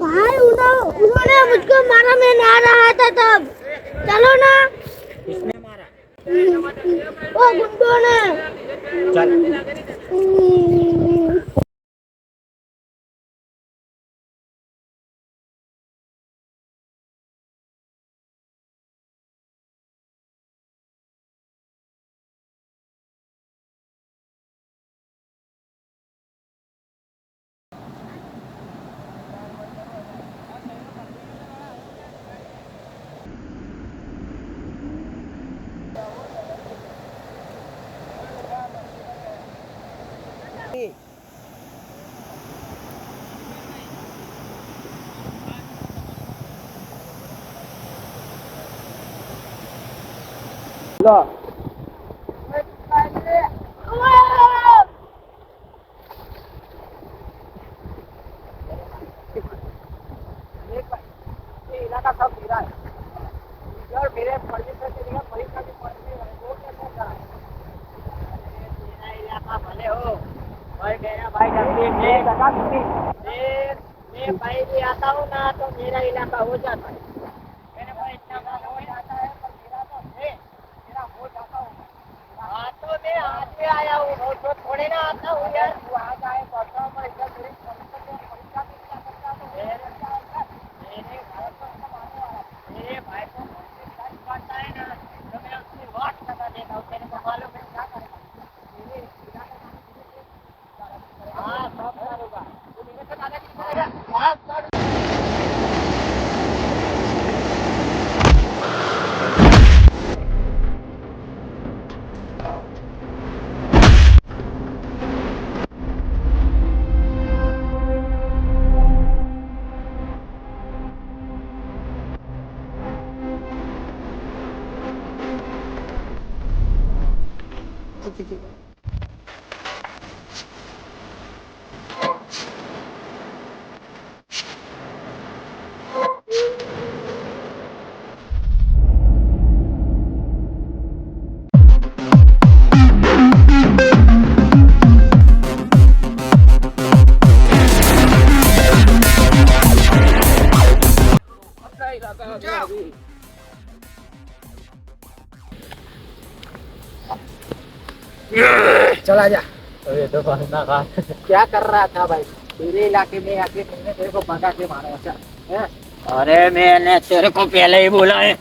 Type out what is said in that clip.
भाई उन्होंने मुझको मारा, मैं नहा रहा था तब। चलो ना। किसने मारा? वो गुंडों ने। चल। लो इलाका सब मेरा है और मेरे मर्जी से चलेगा, वही का भी मर्जी है, वो कैसे होगा? मेरा इलाका भले हो और मेरा भाई जल्दी मैं लगा दूंगी। मैं भाई भी आता हूँ ना तो मेरा इलाका हो जाता है। मेरे को इतना हो जाता है पर मेरा तो है, मेरा हो जाता हूँ। हाँ तो मैं आज भी आया हूँ, रोज रोज थोड़े ना आता हूँ यार। तू आ जाए करता हूँ मैं इधर मेरी परीक्षा भी क्या करता हूँ मेरे भाई को इसका मानने वाला मेरे भाई को सच करता है ना तो मैं उसकी वाट लगा देता हूँ। तेरे को मालूम है क्या करेगा? हाँ सब करूँगा। तू मेरे से दादागिरी करेगा? हाँ कर। चला जा। अरे तो ना कहा क्या कर रहा था भाई? तेरे इलाके में आके मैंने तेरे को भगा के मारा। अच्छा है? अरे मैंने तेरे को पहले ही बोला है।